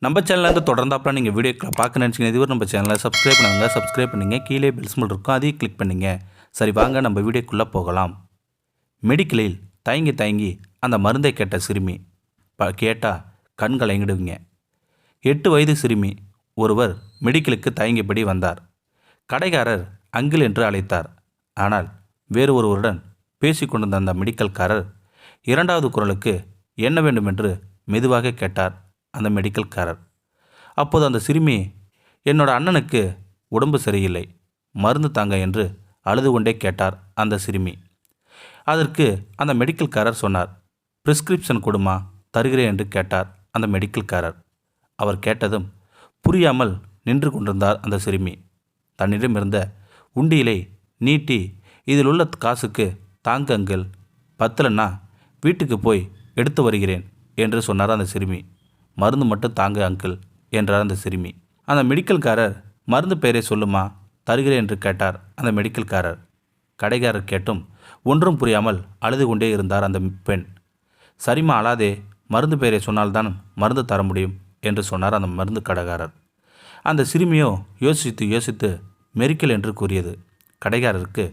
நம்ம சேனலேருந்து தொடர்ந்தாப்புல நீங்கள் வீடியோக்களை பார்க்க நினச்சிங்கன்னா இதுவரை நம்ம சேனலை சப்ஸ்கிரைப் பண்ணுங்க கீழே பெல் சிம்பல் இருக்கும் அதையும் கிளிக் பண்ணுங்க. சரி வாங்க நம்ம வீடியோக்குள்ளே போகலாம். மெடிக்கலில் தயங்கி தயங்கி அந்த மருந்தை கேட்ட சிறுமி கேட்டால் கண்கள் எங்கிடுவீங்க. 8 வயது சிறுமி ஒருவர் மெடிக்கலுக்கு தயங்கியபடி வந்தார். கடைக்காரர் அங்கிள் என்று அழைத்தார். ஆனால் வேறு ஒருவருடன் பேசிக்கொண்டிருந்த அந்த மெடிக்கல்காரர் 2வது குரலுக்கு என்ன வேண்டும் என்று மெதுவாக கேட்டார் அந்த மெடிக்கல்காரர். அப்போது அந்த சிறுமி, என்னோட அண்ணனுக்கு உடம்பு சரியில்லை, மருந்து தாங்க என்று அழுது கொண்டே கேட்டார் அந்த சிறுமி. அதற்கு அந்த மெடிக்கல்காரர் சொன்னார், பிரிஸ்கிரிப்ஷன் கொடுமா, தருகிறேன் என்று கேட்டார் அந்த மெடிக்கல்காரர். அவர் கேட்டதும் புரியாமல் நின்று கொண்டிருந்தார் அந்த சிறுமி. தன்னிடம் இருந்த உண்டியலை நீட்டி, இதில் உள்ள காசுக்கு தாங்க அங்கிள், பத்தலன்னா வீட்டுக்கு போய் எடுத்து வருகிறேன் என்று சொன்னார் அந்த சிறுமி. மருந்து மட்டும் தாங்க அங்கிள் என்றார் அந்த சிறுமி. அந்த மெடிக்கல்காரர், மருந்து பெயரை சொல்லுமா, தருகிறேன் என்று கேட்டார் அந்த மெடிக்கல்காரர். கடைக்காரர் கேட்டும் ஒன்றும் புரியாமல் அழுது கொண்டே இருந்தார் அந்த பெண். சரிம்மா அழாதே, மருந்து பெயரை சொன்னால்தான் மருந்து தர முடியும் என்று சொன்னார் அந்த மருந்து கடைக்காரர். அந்த சிறுமியோ யோசித்து மெரிக்கல் என்று கூறியது. கடைக்காரருக்கு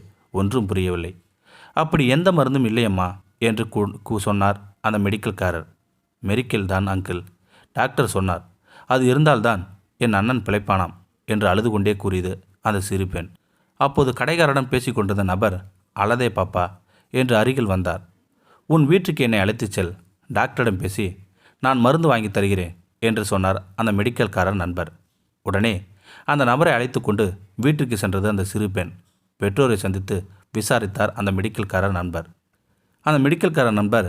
ஒன்றும் புரியவில்லை. அப்படி எந்த மருந்தும் இல்லையம்மா என்று சொன்னார் அந்த மெடிக்கல்காரர். மெரிக்கல் தான் அங்கிள், டாக்டர் சொன்னார், அது இருந்தால்தான் என் அண்ணன் பிழைப்பானாம் என்று அழுது கொண்டே கூறியது அந்த சிறு பெண். அப்போது கடைக்காரரிடம் பேசிக்கொண்டிருந்த நபர், அழதே பாப்பா என்று அருகில் வந்தார். உன் வீட்டுக்கு என்னை அழைத்துச் செல், டாக்டரிடம் பேசி நான் மருந்து வாங்கி தருகிறேன் என்று சொன்னார் அந்த மெடிக்கல்காரர் நண்பர். உடனே அந்த நபரை அழைத்து கொண்டு வீட்டிற்கு சென்றது அந்த சிறு பெண். பெற்றோரை சந்தித்து விசாரித்தார் அந்த மெடிக்கல்காரர் நண்பர். அந்த மெடிக்கல்காரர் நண்பர்,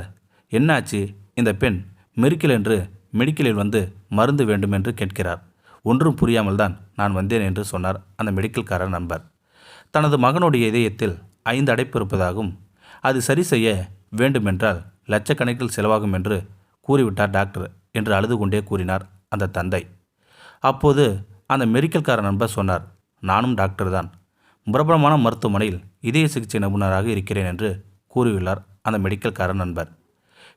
என்னாச்சு, இந்த பெண் மெரிக்கல் என்று மெடிக்கலில் வந்து மருந்து வேண்டும் என்று கேட்கிறார், ஒன்றும் புரியாமல் தான் நான் வந்தேன் என்று சொன்னார் அந்த மெடிக்கல்காரர் நண்பர். தனது மகனுடைய இதயத்தில் 5 அடைப்பு இருப்பதாகவும் அது சரி செய்ய வேண்டுமென்றால் லட்சக்கணக்கில் செலவாகும் என்று கூறிவிட்டார் டாக்டர் என்று அழுது கொண்டே கூறினார் அந்த தந்தை. அப்போது அந்த மெடிக்கல்காரர் நண்பர் சொன்னார், நானும் டாக்டர் தான், பிரபலமான மருத்துவமனையில் இதய சிகிச்சை நிபுணராக இருக்கிறேன் என்று கூறியுள்ளார் அந்த மெடிக்கல்காரர் நண்பர்.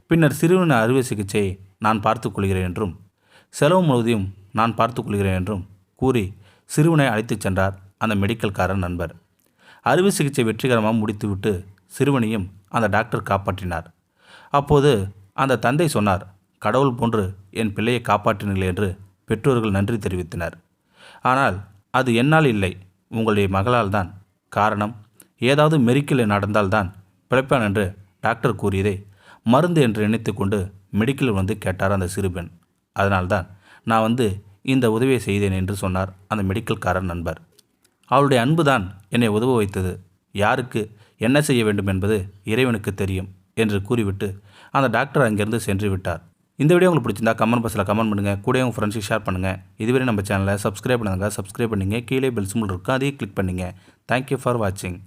பின்னர் சிறுவனின் அறுவை சிகிச்சையை நான் பார்த்துக்கொள்கிறேன் என்றும் செலவு முழுவதையும் நான் பார்த்துக்கொள்கிறேன் என்றும் கூறி சிறுவனை அழைத்துச் சென்றார் அந்த மெடிக்கல்காரர் நண்பர். அறுவை சிகிச்சை வெற்றிகரமாக முடித்துவிட்டு சிறுவனையும் அந்த டாக்டர் காப்பாற்றினார். அப்போது அந்த தந்தை சொன்னார், கடவுள் போன்று என் பிள்ளையை காப்பாற்றினீர்கள் என்று பெற்றோர்கள் நன்றி தெரிவித்தனர். ஆனால் அது என்னால் இல்லை, உங்களுடைய மகளால் தான். காரணம், ஏதாவது மெரிக்கல் நடந்தால்தான் பிழைப்பான் என்று டாக்டர் கூறியதை மருந்து என்று நினைத்து கொண்டு மெடிக்கலில் வந்து கேட்டார் அந்த சிறுபெண். அதனால்தான் நான் இந்த உதவியை செய்தேன் என்று சொன்னார் அந்த மெடிக்கல்காரர் நண்பர். அவளுடைய அன்பு தான் என்னை உதவ வைத்தது, யாருக்கு என்ன செய்ய வேண்டும் என்பது இறைவனுக்கு தெரியும் என்று கூறிவிட்டு அந்த டாக்டர் அங்கிருந்து சென்று விட்டார். இந்த வீடியோ உங்களுக்கு பிடிச்சிருந்தா கமெண்ட் பாக்ஸில் கமெண்ட் பண்ணுங்கள், கூட உங்கள் ஃப்ரெண்ட்ஸுக்கு ஷேர் பண்ணுங்கள். இதுவரை நம்ம சேனலை சப்ஸ்கிரைப் பண்ணுங்க, கீழே பெல் சிம்பல் இருக்கும், அதையும் கிளிக் பண்ணுங்கள். தேங்க்யூ ஃபார் வாட்சிங்.